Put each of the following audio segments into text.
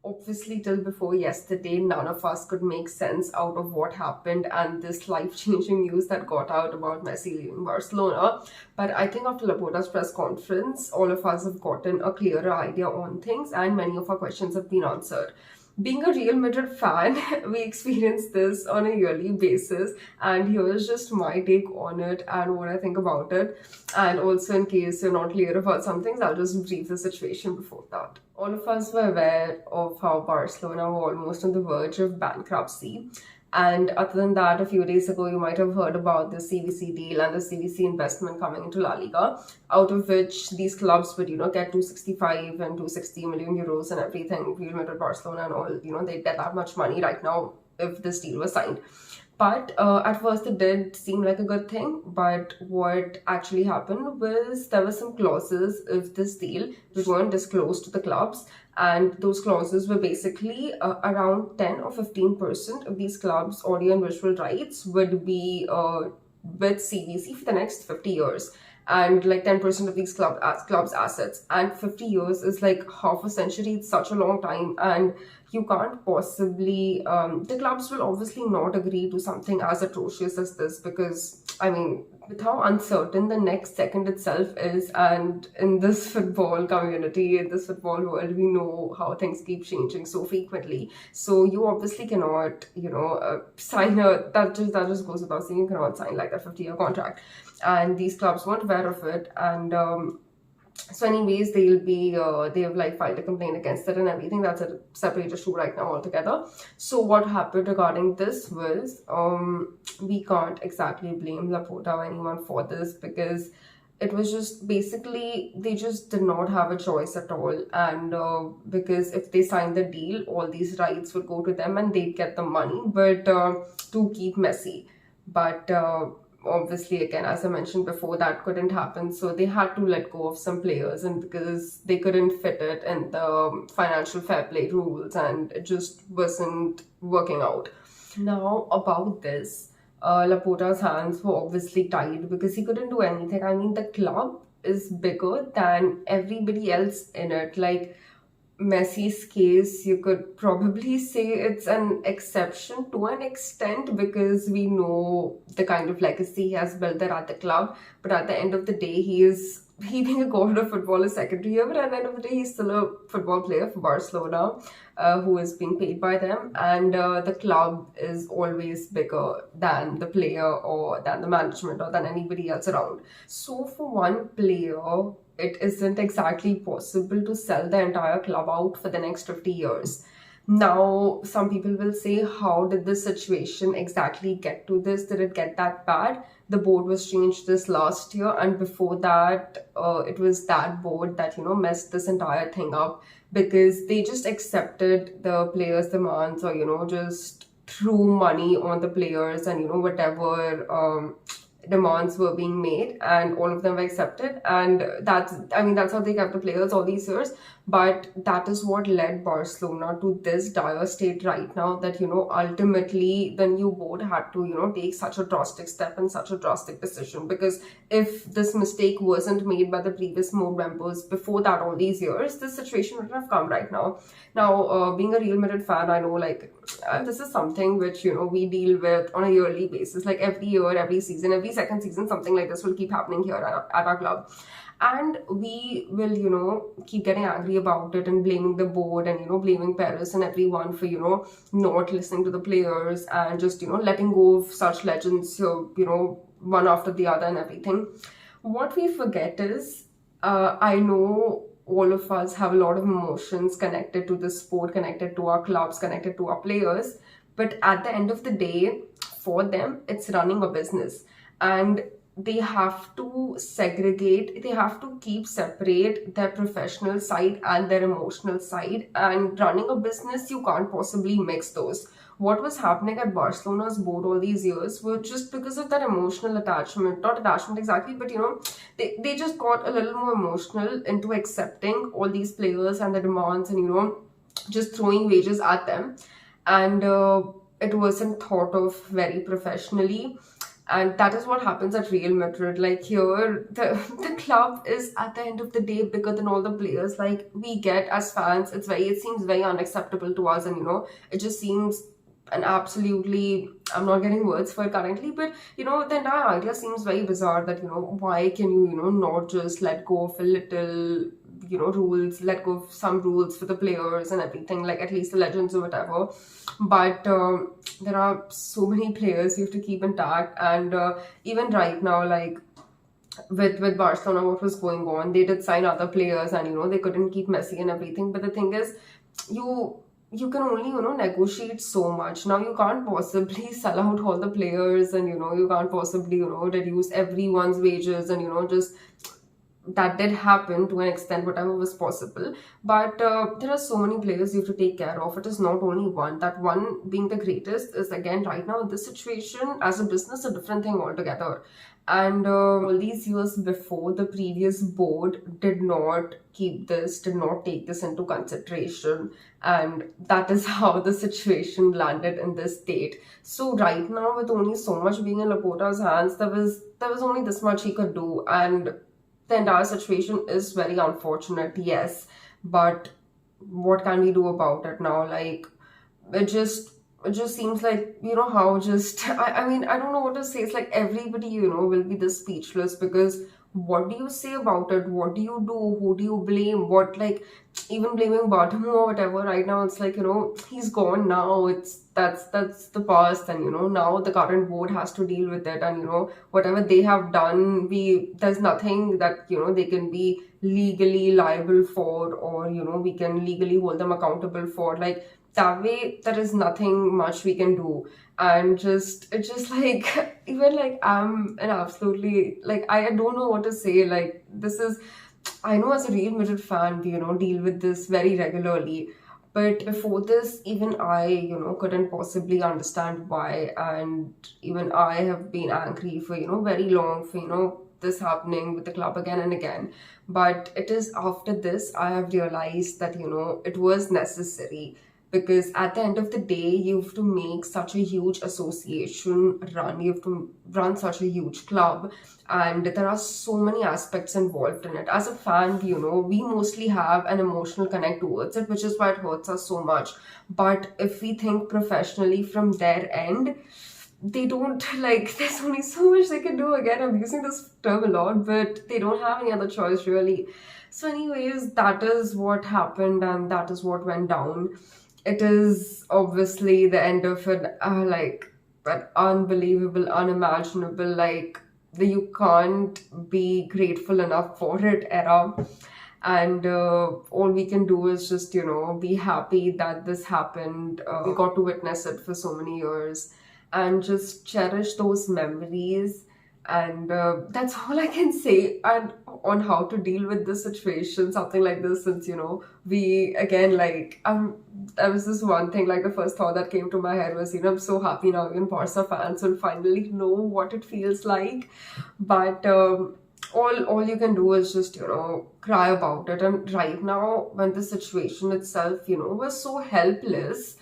obviously till before yesterday, none of us could make sense out of what happened and this life-changing news that got out about Messi leaving Barcelona. But I think after Laporta's press conference, all of us have gotten a clearer idea on things and many of our questions have been answered. Being a Real Madrid fan, we experience this on a yearly basis, and here's just my take on it and what I think about it. And also, in case you're not clear about some things, I'll just brief the situation before that. All of us were aware of how Barcelona were almost on the verge of bankruptcy. And other than that, a few days ago, you might have heard about the CVC deal and the CVC investment coming into La Liga, out of which these clubs would, get 265 and 260 million euros and everything. Real Madrid, Barcelona and all, they get that much money right now if this deal was signed. But at first it did seem like a good thing, but what actually happened was there were some clauses of this deal which weren't disclosed to the clubs, and those clauses were basically around 10 or 15% of these clubs' audio and visual rights would be with CVC for the next 50 years. And like 10% of these clubs' assets, and 50 years is like half a century. It's such a long time, and you can't possibly the clubs will obviously not agree to something as atrocious as this, because I mean, with how uncertain the next second itself is, and in this football community, in this football world, we know how things keep changing so frequently. So you obviously cannot sign a that just goes without saying, you cannot sign like a 50-year contract, and these clubs weren't aware of it. And so anyways, they have like filed a complaint against it and everything. That's a separate issue right now altogether. So what happened regarding this was, we can't exactly blame Laporta or anyone for this, because it was just basically they just did not have a choice at all. And because if they signed the deal, all these rights would go to them and they'd get the money, but to keep Messi. But obviously, again, as I mentioned before, that couldn't happen, so they had to let go of some players, and because they couldn't fit it in the financial fair play rules, and it just wasn't working out. Now about this, Laporta's hands were obviously tied because he couldn't do anything. I mean, the club is bigger than everybody else in it. Like Messi's case, you could probably say it's an exception to an extent, because we know the kind of legacy he has built there at the club. But at the end of the day, he being a god of football is secondary here, but at the end of the day, he's still a football player for Barcelona, who is being paid by them. And the club is always bigger than the player or than the management or than anybody else around. So for one player, it isn't exactly possible to sell the entire club out for the next 50 years. Now, some people will say, how did this situation exactly get to this? Did it get that bad? The board was changed this last year, and before that, it was that board that, messed this entire thing up, because they just accepted the players' demands, or, just threw money on the players, and, whatever demands were being made, and all of them were accepted. And that's how they kept the players all these years. But that is what led Barcelona to this dire state right now, that ultimately the new board had to take such a drastic step and such a drastic decision, because if this mistake wasn't made by the previous board members before that all these years, this situation would have come right now. Now, being a Real Madrid fan, I know this is something which we deal with on a yearly basis. Like every year, every season, every second season, something like this will keep happening here at our club. And we will, keep getting angry about it and blaming the board and, blaming Paris and everyone for, not listening to the players and just, letting go of such legends, one after the other and everything. What we forget is, I know all of us have a lot of emotions connected to the sport, connected to our clubs, connected to our players. But at the end of the day, for them, it's running a business. And they have to segregate, they have to keep separate their professional side and their emotional side. And running a business, you can't possibly mix those. What was happening at Barcelona's board all these years were just because of that emotional attachment, not attachment exactly, but they just got a little more emotional into accepting all these players and the demands, and just throwing wages at them. And it wasn't thought of very professionally. And that is what happens at Real Madrid. Like here, the club is at the end of the day bigger than all the players. Like we get as fans, it seems very unacceptable to us, and it just seems an absolutely, I'm not getting words for it currently, but the entire idea seems very bizarre that why can you not just let go of a little rules, let go of some rules for the players and everything, like at least the legends or whatever. But there are so many players you have to keep intact, and even right now, like with Barcelona, what was going on, they did sign other players, and they couldn't keep Messi and everything. But the thing is, you you can only negotiate so much. Now you can't possibly sell out all the players, and you can't possibly reduce everyone's wages, and just that did happen to an extent, whatever was possible. But there are so many players you have to take care of. It is not only one. That one being the greatest is, again, right now in this situation as a business, a different thing altogether. And all these years before, the previous board did not did not take this into consideration, and that is how the situation landed in this state. So right now, with only so much being in Laporta's hands, there was only this much he could do, and the entire situation is very unfortunate, yes, but what can we do about it now? Like, it just seems like, how just I mean, I don't know what to say. It's like everybody, will be this speechless, because what do you say about it? What do you do? Who do you blame? What, like, even blaming Bartomeu or whatever right now, it's like, he's gone now. That's the past, and now the current board has to deal with it, and whatever they have done, there's nothing that they can be legally liable for, or we can legally hold them accountable for. Like, that way, there is nothing much we can do. And it's just like, even like, I'm an absolutely, like, I don't know what to say. Like, this is, I know as a Real Madrid fan, we deal with this very regularly. But before this, even I, couldn't possibly understand why. And even I have been angry for, very long for, this happening with the club again and again. But it is after this, I have realized that, it was necessary, because at the end of the day, you have to make such a huge association run, you have to run such a huge club, and there are so many aspects involved in it. As a fan, we mostly have an emotional connect towards it, which is why it hurts us so much. But if we think professionally from their end, they don't, like, there's only so much they can do. Again, I'm using this term a lot, but they don't have any other choice, really. So anyways, that is what happened, and that is what went down. It is obviously the end of an like an unbelievable, unimaginable, like, you can't be grateful enough for it era. And all we can do is just be happy that this happened. We got to witness it for so many years, and just cherish those memories. And that's all I can say, and on how to deal with this situation, something like this, since we, again, like, there was this one thing, like, the first thought that came to my head was, I'm so happy now even Barca fans will finally know what it feels like. But all you can do is just cry about it. And right now, when the situation itself was so helpless,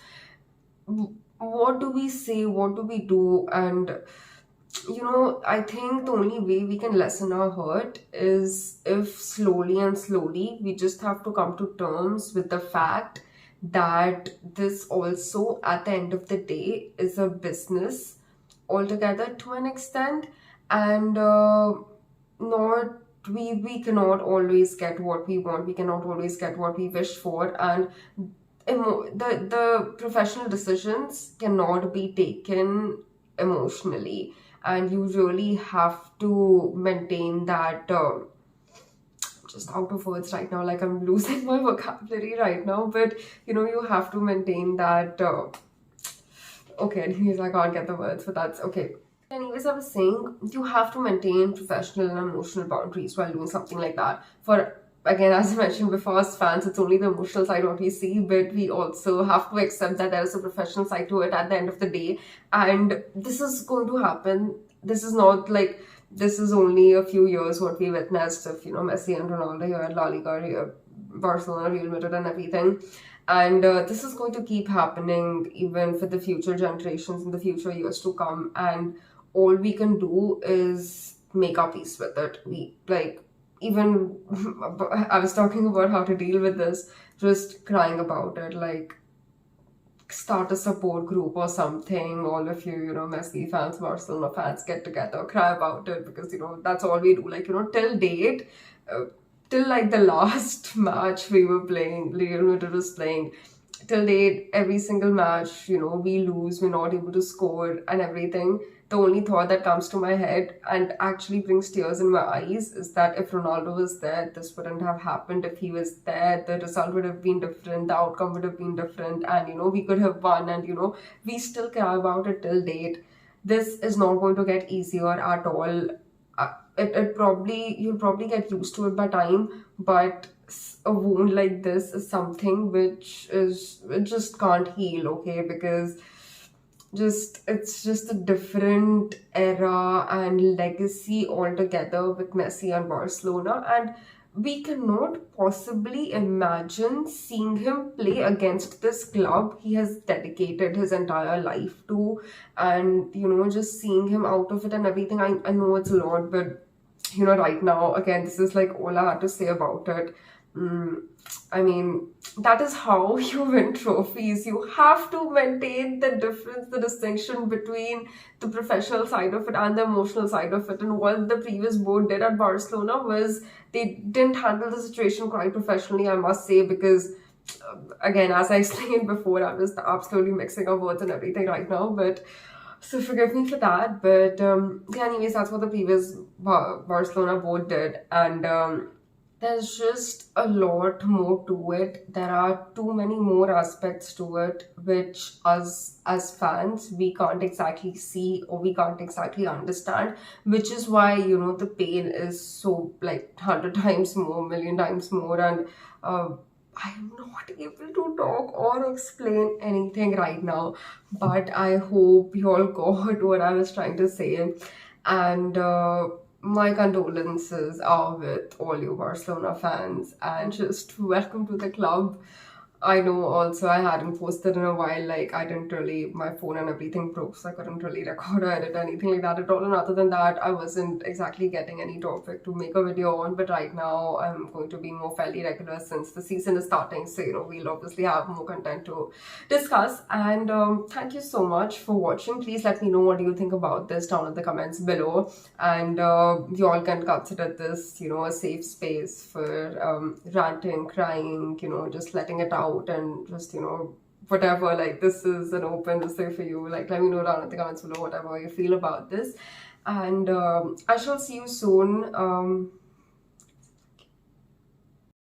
what do we say, what do we do? And I think the only way we can lessen our hurt is if slowly and slowly we just have to come to terms with the fact that this also, at the end of the day, is a business altogether to an extent. And not we cannot always get what we want, we cannot always get what we wish for, and the professional decisions cannot be taken emotionally, and you really have to maintain that. Just out of words right now, like, I'm losing my vocabulary right now, but you have to maintain that. Okay, anyways, I can't get the words, but that's okay. Anyways, I was saying, you have to maintain professional and emotional boundaries while doing something like that. For, again, as I mentioned before, as fans, it's only the emotional side what we see, but we also have to accept that there is a professional side to it at the end of the day. And this is going to happen. This is not like, this is only a few years what we witnessed of, Messi and Ronaldo here at La Liga, here, Barcelona, Real Madrid and everything. And this is going to keep happening even for the future generations in the future years to come. And all we can do is make our peace with it. We like, even I was talking about how to deal with this, just crying about it. Like, start a support group or something. All of you, Messi fans, Barcelona fans, get together, cry about it, because that's all we do. Like, till date, uh, till like the last match we were playing, Real Madrid was playing. Till date, every single match, we lose, we're not able to score and everything. The only thought that comes to my head and actually brings tears in my eyes is that if Ronaldo was there, this wouldn't have happened. If he was there, the result would have been different, the outcome would have been different, and we could have won. And we still cry about it till date. This is not going to get easier at all. You'll probably get used to it by time, but a wound like this is something which it just can't heal, okay? Because it's just a different era and legacy altogether with Messi and Barcelona, and we cannot possibly imagine seeing him play against this club he has dedicated his entire life to, and just seeing him out of it and everything. I know it's a lot, but right now, again, this is like all I had to say about it. Mm, I mean, that is how you win trophies. You have to maintain the difference, the distinction between the professional side of it and the emotional side of it. And what the previous board did at Barcelona was they didn't handle the situation quite professionally, I must say, because again, as I explained before, I was absolutely mixing up words and everything right now, but so forgive me for that. But yeah, anyways, that's what the previous Barcelona board did, and there's just a lot more to it. There are too many more aspects to it, which us as fans, we can't exactly see or we can't exactly understand, which is why, the pain is so like 100 times more, million times more. And I'm not able to talk or explain anything right now, but I hope you all got what I was trying to say. And my condolences are with all you Barcelona fans, and just welcome to the club. I know also I hadn't posted in a while, like I didn't really, my phone and everything broke, so I couldn't really record or edit anything like that at all. And other than that, I wasn't exactly getting any topic to make a video on, but right now I'm going to be more fairly regular since the season is starting. So, we'll obviously have more content to discuss. And thank you so much for watching. Please let me know what do you think about this down in the comments below. And you all can consider this, a safe space for ranting, crying, just letting it out, and just whatever. Like, this is an open essay for you. Like, let me know down in the comments below whatever you feel about this, and I shall see you soon.